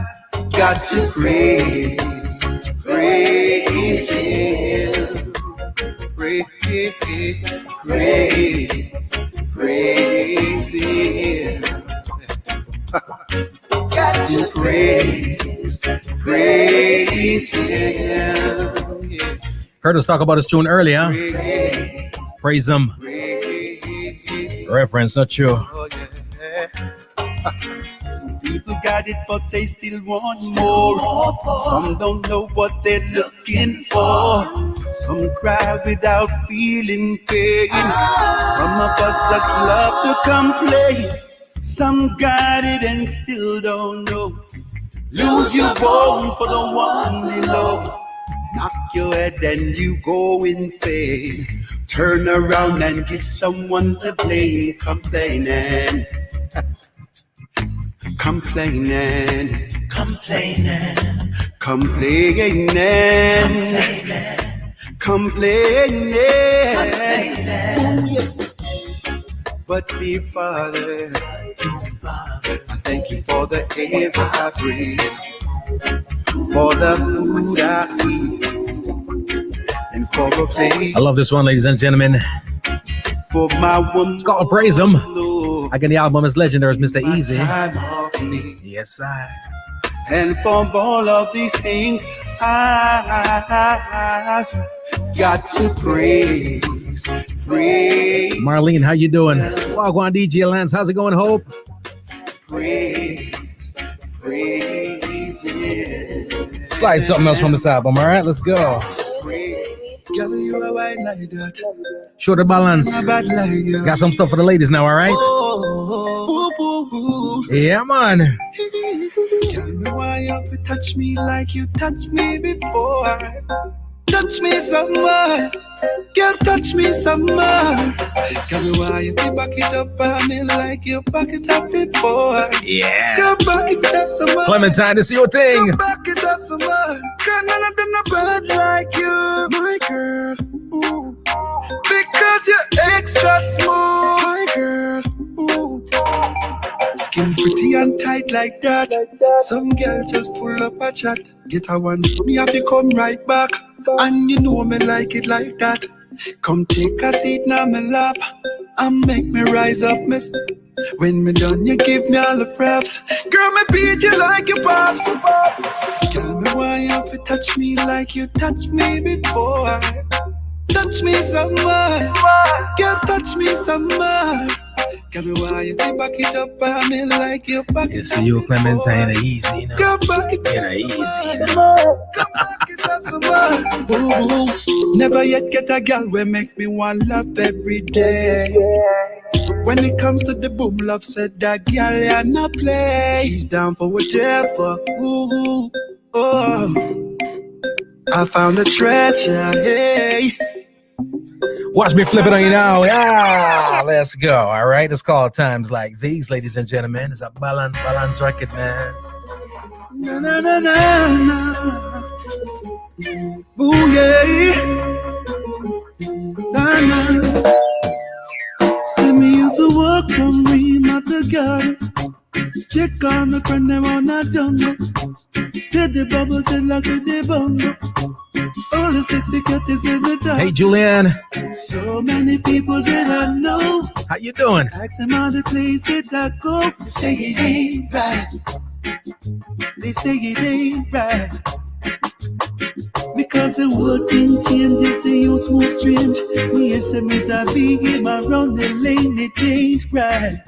got to praise Him. Praise Him. Got to praise Him. Heard us talk about this tune earlier. Praise Him. Reference, not sure. Some people got it, but they still want more. Some don't know what they're looking for. Some cry without feeling pain. Some of us just love to complain. Some got it and still don't know. Lose your bone for the one below. Knock your head and you go insane. Turn around and give someone the blame. Complaining. Complaining. Complaining. Complaining. Complaining. Ooh, yeah. But dear Father, I thank you for the air I breathe, for the food I eat, and for a place. I love this one, ladies and gentlemen. For my woman, it's called Praise Him. Again, the album is Legendary, Mr. Easy. Yes, sir. And from all of these things, I've got to praise. Marlene, how you doing? Wagwan DJ Lance, how's it going, Hope? Praise Him. Slide something else from this album, all right? Let's go. Girl, you a wine like that. Show the balance. My bad like you. Got some stuff for the ladies now, all right? Yeah, man. Girl, me why you to touch me like you touched me before. Touch me some more. Girl, touch me some more. Girl, me why you to back it up on me like you back it up before. Yeah. Girl, back it up some more. Clementine, this is your thing. Girl, back it up some more. Girl, none of them are bad like you, my girl. Ooh. Because you're extra smooth, my girl. Ooh. Skin pretty and tight like that. Some girl just pull up a chat. Get a one, me have to come right back. And you know me like it like that. Come take a seat now my lap and make me rise up, miss. When me done, you give me all the props. Girl, me beat you like your pops. Tell me why you to touch me like you touched me before. Touch me some more. Girl, touch me some more. Tell me why you back it up on me like you back it up. See you, Clementine, easy now. Girl, back it up. Easy now. Come back it up some more. Ooh, ooh. Never yet get a girl where make me want love every day. When it comes to the boom love, said that girl ya not play. She's down for whatever. Ooh, oh. I found a treasure, hey. Watch me flip it on you now. Yeah, let's go. All right, it's called Times Like These, ladies and gentlemen. It's a balance record, man. Na na na na na. Ooh yeah. Na na. See me used to walk from Ream at the garden. Check on the friend them on a jungle. Said the bubble till like the bumble. All the sexy cuties in the top. Hey, Julianne. So many people that I know. How you doing? Ask them all the places I go. They say it ain't right. They say it ain't right. Because the world thing changes, the youth move strange. We SMS I be him around the lane, it ain't right.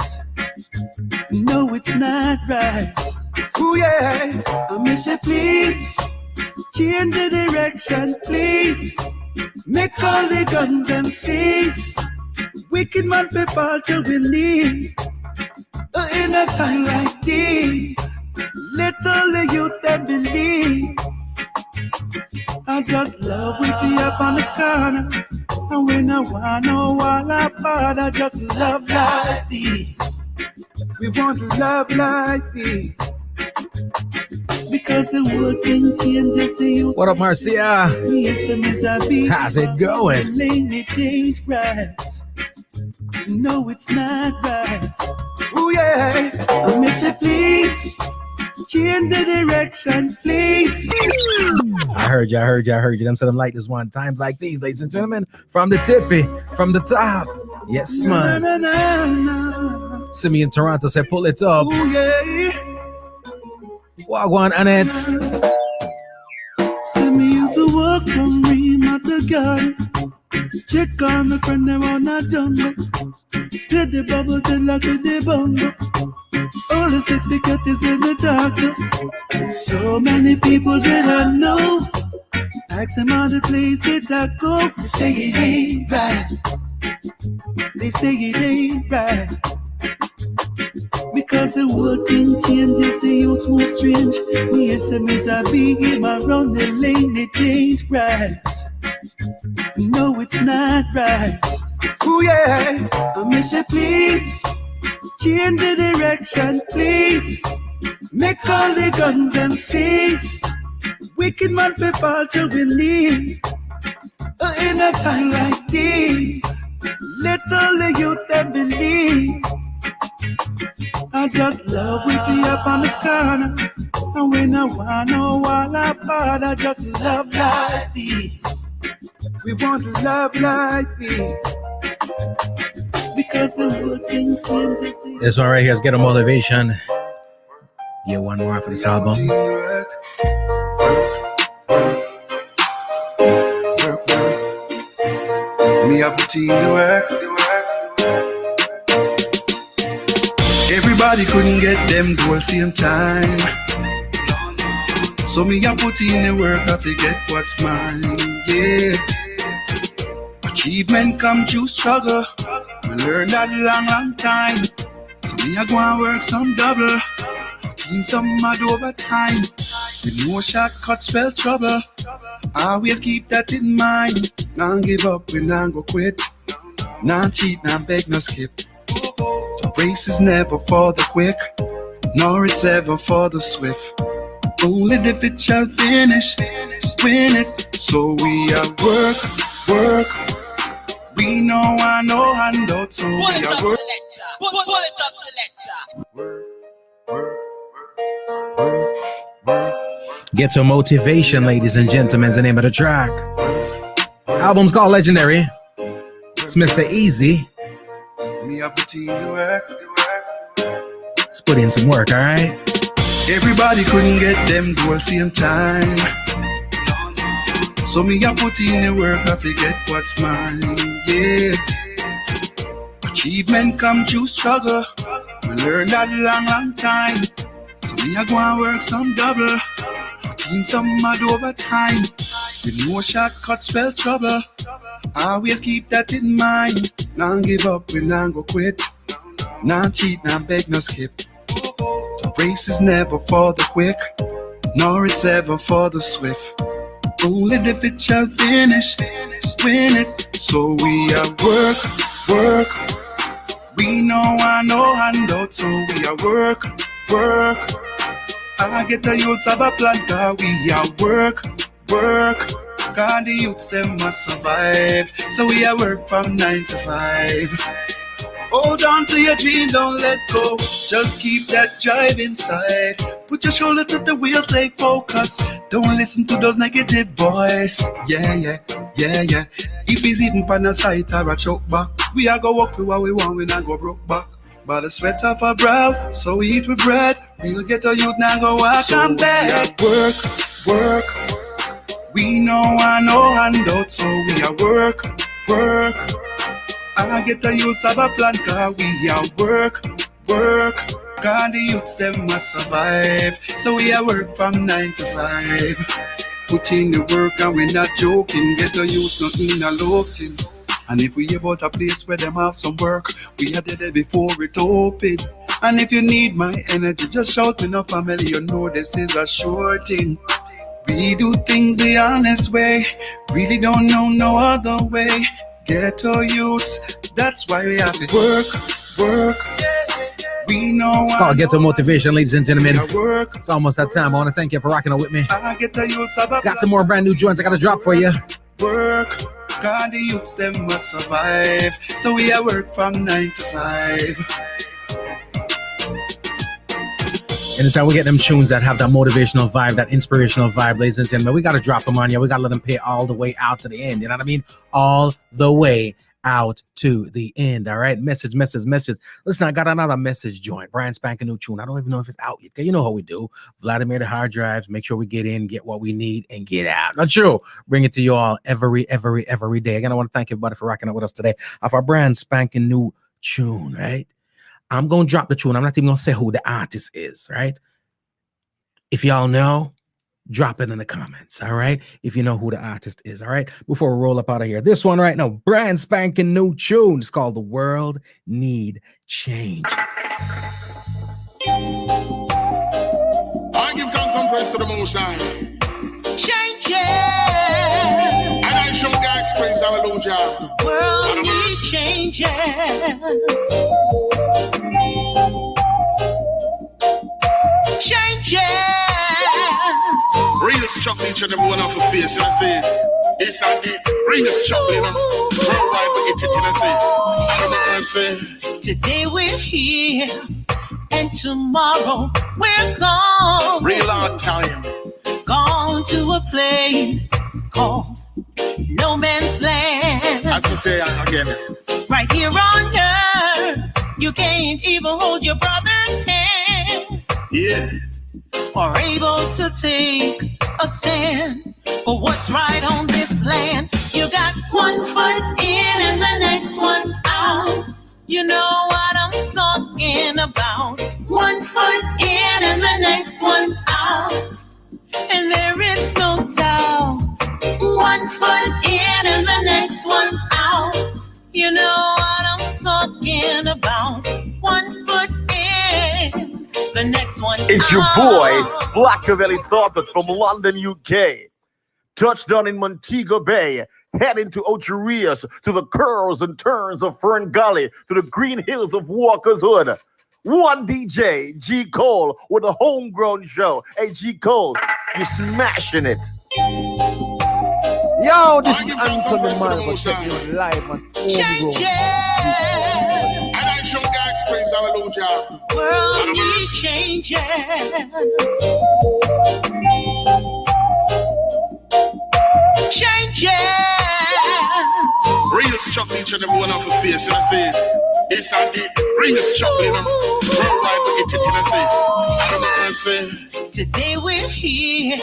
No, it's not right. Oh yeah, I miss it, please. Change the direction, please. Make all the guns and cease. Wicked man people to believe. In a time like this, let all the youth that believe. I just love we be up on the corner. And when I want no all apart, I just love like this. We want love like this. Because the world thing changes you. What up, Marcia? How's it going? It ain't right. No, it's not right. Oh yeah, I miss it, please. Change the direction, please. I heard you. Them said them like this one. Times like these, ladies and gentlemen. From the tippy, from the top. Yes, man. Na, na, na, na. Simi in Toronto said, pull it up. Oh yeah. Wagwan, Annette. See me used to walk from Ream at the garden. Check on the friend them on a jungle. Said the bubble till like the bumble. All the sexy cuties in the doctor. So many people that I know. Ask them all the places I go. They say it ain't right. They say it ain't right. Because the world thing changes, the youth move strange. We SMS I be him around the lane, it ain't right. No, it's not right. Oh yeah, I miss it, please. Change the direction, please. Make all the guns and cease. Wicked man people to believe. In a time like this, let all the youth that believe. I just love we be up on the corner. And when I want no all apart, I just love like this. We want love like this. Because the whole thing changes. This one right here is Get a Motivation. Get one more for this album. Me have a team to work. Everybody couldn't get them goals same time. So me I put in the work, I forget what's mine, yeah. Achievement come through struggle. We learn that long time. So me I go and work some double. Put in some mad overtime. With no shortcuts, spell trouble. Always keep that in mind. Nah give up, we nah go quit. Nah cheat, nah beg, no skip. The race is never for the quick, nor it's ever for the swift. Only the fit shall finish, win it. So we are work. We know I know handout, so we are work. Get to Motivation, ladies and gentlemen, is the name of the track. Album's called Legendary. It's Mr. Easy. Me I put in the work. Let's put in some work, all right? Everybody couldn't get them goals same time. So me I put in the work, I forget what's mine, yeah. Achievement come through struggle. We learn that long time. So me I go and work some double. Put in some mad overtime. With no shortcuts, spell trouble. Always keep that in mind. Nah give up, we nah go quit. Nah cheat, nah beg, no skip. The race is never for the quick, nor it's ever for the swift. Only the fit shall finish, win it. So we are work. We know I know handout, so we are work. I get the youths of a plan, cause we are work. Cause the youths them must survive, so we are work from 9 to 5. Hold on to your dream, don't let go. Just keep that drive inside. Put your shoulder to the wheel, stay focused. Don't listen to those negative boys. Yeah. If he's even pan a sight or a choke back, we are go walk for what we want, we not go broke back. By the sweat of our brow, so we eat with bread. We'll get a youth now go walk so and beg. Work. We know I know handout, so we are work. I get the youths of a plan, cause we are work. Cause the youths them must survive, so we are work from 9 to 5. Put in the work and we're not joking. Get the youths not in a loafing. And if we about a place where them have some work, we are there before it open. And if you need my energy, just shout me no family, you know this is a sure thing. We do things the honest way, really don't know no other way. Ghetto youths, that's why we have to work. We know it's called Get to Motivation, ladies and gentlemen. Work. It's almost that time. I want to thank you for rocking out with me. Got Got some more brand new joints I got to drop for you. Work, cause the youths them must survive, so we are work from 9 to 5. Anytime we get them tunes that have that motivational vibe, that inspirational vibe, ladies and gentlemen, we got to drop them on you. We got to let them pay all the way out to the end. You know what I mean? All the way out to the end. All right. Message. Listen, I got another message joint. Brand spanking new tune. I don't even know if it's out yet. You know how we do. Vladimir the hard drives. Make sure we get in, get what we need, and get out. Not true. Bring it to you all every day. Again, I want to thank everybody for rocking out with us today of our brand spanking new tune, right? I'm going to drop the tune. I'm not even going to say who the artist is, right? If y'all know, drop it in the comments, all right? If you know who the artist is, all right? Before we roll up out of here. This one right now, brand spanking new tune. It's called The World Need Change. I give thanks and praise to the Most High. Change. And I show God's praise, hallelujah. The world needs changes. Changes. Real struggle each and every one of the face, and I say, it's a deep, real struggle, you know. Worldwide, we get it, and I say, today we're here, and tomorrow we're gone. Real hard time. Gone to a place called No Man's Land. As you say again. Right here on earth, you can't even hold your brother's hand. Yeah. Or able to take a stand for what's right on this land. You got one foot in and the next one out. You know what I'm talking about. One foot in and the next one out. And It's your boy, Blackavelli Saucer from London, UK. Touchdown in Montego Bay, heading to Ocherias, to the curls and turns of Fern Gully, to the green hills of Walker's Hood. One DJ, G. Cole, with a homegrown show. Hey, G. Cole, you're smashing it. Yo, this is Anthony Malva checking you live on Change Homegrown. And I show guys praise, hallelujah. World needs changes. Changes. Real chuckle each and every one off the face, and I say, it's a the real chuckle, you know. Worldwide, we get it, and I say, I don't know, Today we're here,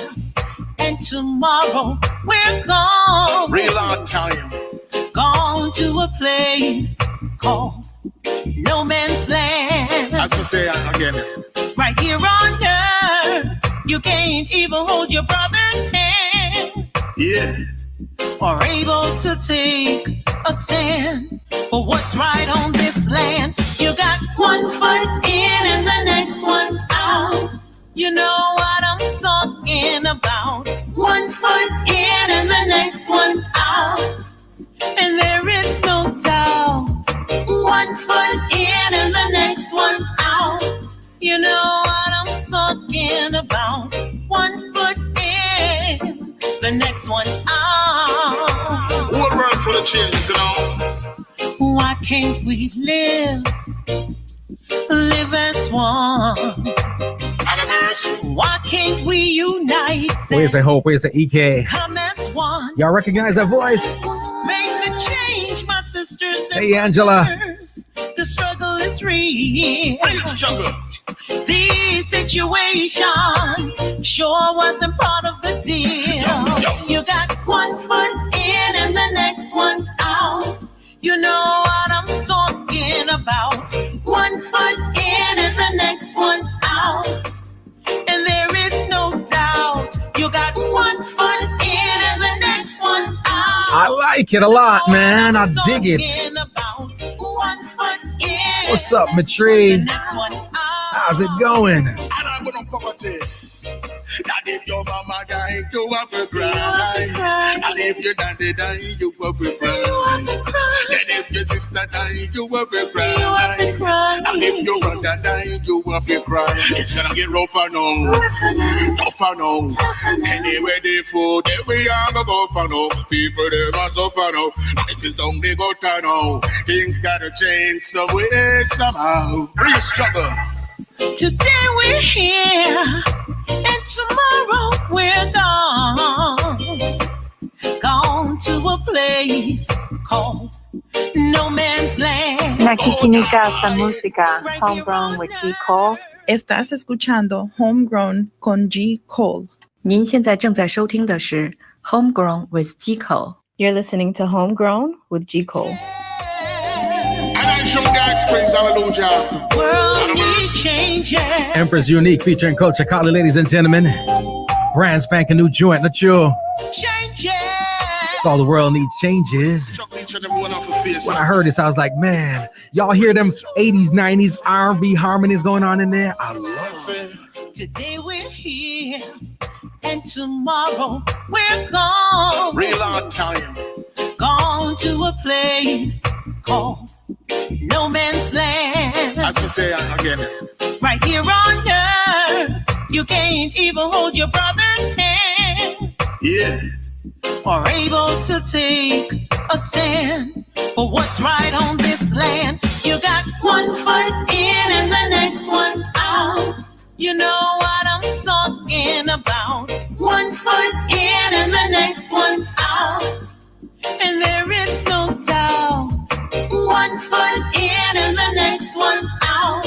and tomorrow we're gone. real hard time. Gone to a place called No Man's Land. As we say again, Right here on earth, you can't even hold your brother's hand. yeah. Or able to take a stand for what's right on this land. You got one foot in and the next one out. You know what I'm talking about. One foot in and the next one out. And there is no doubt. One foot in and the next one out. You know what I'm talking about. One foot in, the next one out. Whole world full of changes, you know. Why can't we live as one? Out of mercy. Why can't we unite? Where's the hope? Where's the EK? Come as one. Y'all recognize that voice? Make a change, my sisters and Hey, Angela. brothers. The struggle is real. Real struggle. The situation sure wasn't part of the deal. You got one foot in and the next one out. You know what I'm talking about. One foot in and the next one out. And there is no doubt. You got one foot in and the next one out. I like it a lot, man. I dig it. Talking about one foot in. What's up, Matri? The next one out. How's it going? And I'm gonna poverty. And if your mama die, you have to cry. And if your daddy die, you have to cry. And if your sister die, you have to cry. And if your brother die, you have to cry. It's gonna get rougher now, tougher now. Anyway, they food, they we are gonna go for now. People, they must suffer now. Life is down, they go turn now. Things gotta change some way, somehow. Real struggle. Today we're here, and tomorrow we're gone. Gone to a place called No Man's Land. Nakikinig sa música Homegrown with G. Cole. Estás escuchando Homegrown con G. Cole. 您现在正在收听的是 Homegrown with G. Cole. You're listening to Homegrown with G. Cole. And I show guys praise, hallelujah. World needs changes. Empress Unique featuring Coach Akali, ladies and gentlemen. Brand spanking new joint, not you. Changes. It's called The World Needs Changes. Chuckle each and every one off the face. When I heard this, I was like, man, y'all hear them 80s, 90s R&B harmonies going on in there? I love it. Today we're here, and tomorrow we're gone. Real hard time. Gone to a place called No Man's Land. As we say again, Right here on earth, you can't even hold your brother's hand. yeah. Or able to take a stand for what's right on this land. You got one foot in and the next one out. You know what I'm talking about. One foot in and the next one out. And there is no doubt. One foot in and the next one out.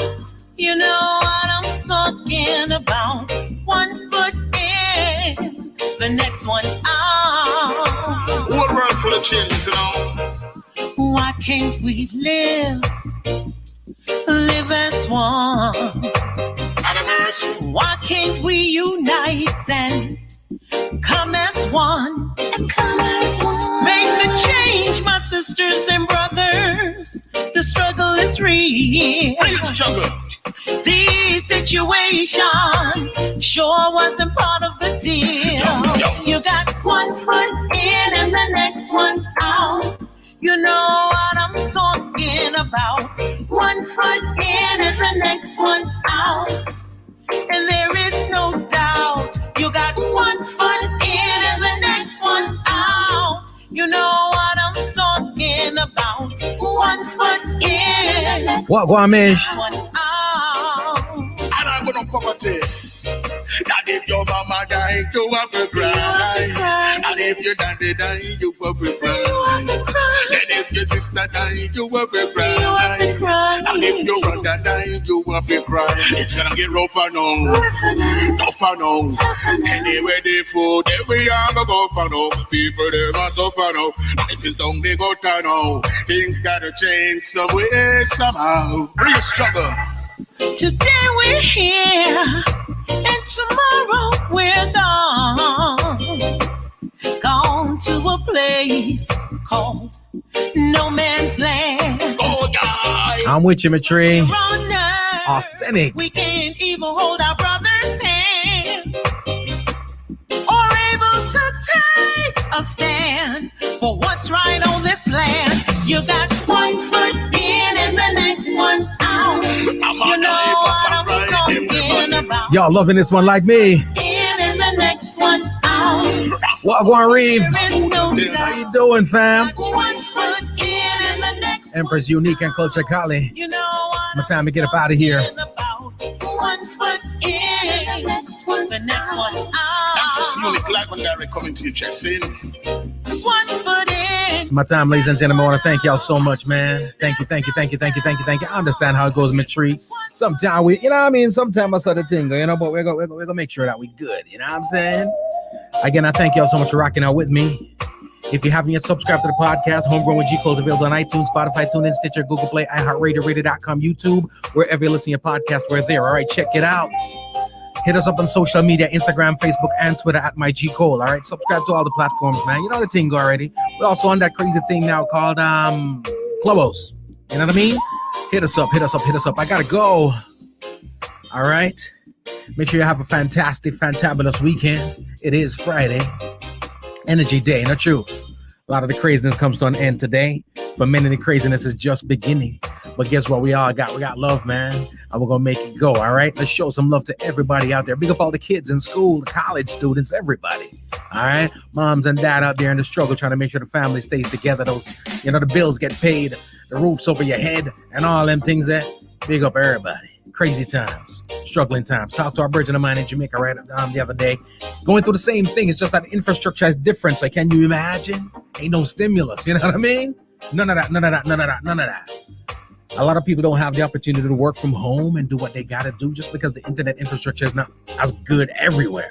You know what I'm talking about. One foot in, the next one out. Whole world full of changes, you know. Why can't we live as one? Out of mercy. Why can't we unite and come as one? Make a change, my sisters and brothers. The struggle is real. Real struggle. These situation sure wasn't part of the deal. You got one foot in and the next one out. You know what I'm talking about. One foot in and the next one out. And there is no doubt. You got one foot in and the next one out. You know what I'm talking about. One foot in. What, Guamish? One out. And I'm gonna poverty. That if your mama die, you have to cry. And if your daddy die, you have to cry. Then if your sister die, you have to cry. And if your brother die, you have to cry. It's gonna get rougher now, tougher now. Anyway, the food, then we are gonna go for now. People, they must suffer now. Life is down, they go down now. Things gotta change some way, somehow. Real struggle. Today we're here, and tomorrow we're gone. Gone to a place called No Man's Land. Oh, yeah. I'm with you, Matri. We're on earth. Authentic. We can't even hold our brother's hand, or able to take a stand for what's right on this land. You got one foot in and the next one out. You know what I'm talking about. Y'all loving this one like me. In and the next one out. Wagwan Reeve. There is no How doubt. you doing, fam? One foot in and the next Empress Unique and Culture Kali. You know what It's my time to get up out of here. one foot in, the next one out. Just unique legendary coming to your chest in. One foot in. It's my time, ladies and gentlemen. I want to thank y'all so much, man. Thank you. I understand how it goes, Matri. Sometimes we, you know what I mean? Sometimes I saw the thing, you know, but we're gonna make sure that we good. You know what I'm saying? Again, I thank y'all so much for rocking out with me. If you haven't yet subscribed to the podcast, Homegrown with G Cole is available on iTunes, Spotify, TuneIn, Stitcher, Google Play, iHeartRadio, Radio.com, YouTube, wherever you listen to your podcast, we're there. All right, check it out. Hit us up on social media, Instagram, Facebook, and Twitter at my G Cole. All right, subscribe to all the platforms, man. You know the thing already. We're also on that crazy thing now called Clubhouse. You know what I mean? Hit us up. I gotta go. All right. Make sure you have a fantastic, fantabulous weekend. It is Friday. Energy Day, not true. A lot of the craziness comes to an end today. For many, the craziness is just beginning. But guess what? We got love, man. And we're gonna make it go. All right. Let's show some love to everybody out there. Big up all the kids in school, the college students, everybody. All right. Moms and dad out there in the struggle, trying to make sure the family stays together. Those, you know, the bills get paid, the roof's over your head, and all them things that. Big up everybody. Crazy times, struggling times. Talked to our Virgin of mine in Jamaica right the other day. Going through the same thing. It's just that infrastructure is different. So can you imagine? Ain't no stimulus. You know what I mean? None of that. A lot of people don't have the opportunity to work from home and do what they got to do just because the internet infrastructure is not as good everywhere.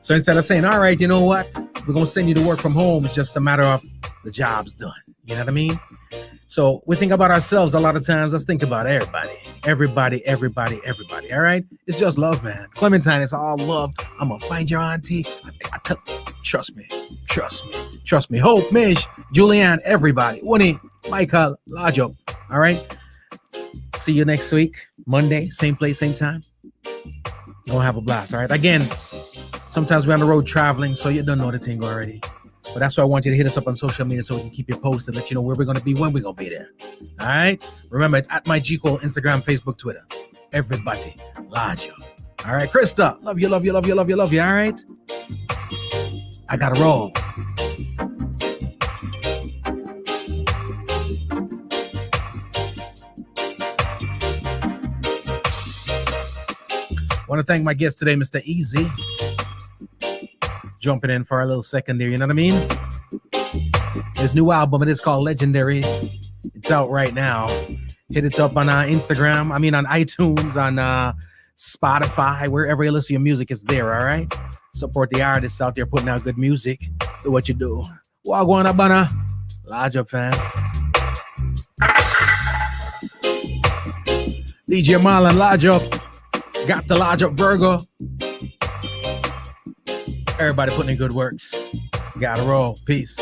So instead of saying, all right, you know what? We're going to send you to work from home. It's just a matter of the job's done. You know what I mean? So we think about ourselves a lot of times. Let's think about everybody. All right? It's just love, man. Clementine, it's all love. I'm going to find your auntie. Trust me. Hope, Mish, Julianne, everybody. Winnie, Michael, Lajo. All right? See you next week. Monday, same place, same time. Gonna have a blast, all right? Again, sometimes we're on the road traveling, so you don't know the thing already. But that's why I want you to hit us up on social media so we can keep you posted, let you know where we're going to be, when we're going to be there. All right? Remember, it's at my G Cole, Instagram, Facebook, Twitter. Everybody, Lajo. All right, Krista, love you. All right? I got to roll. Want to thank my guest today, Mr. Easy. Jumping in for a little second there, you know what I mean? His new album, it is called Legendary. It's out right now. Hit it up on Instagram, on iTunes, on Spotify, wherever you listen to your music, it's there, all right? Support the artists out there putting out good music. Do what you do. Wagwan Abana. Large up, fam. DJ Marlon, large up. Got the large up Virgo. Everybody putting in good works. Gotta roll. Peace.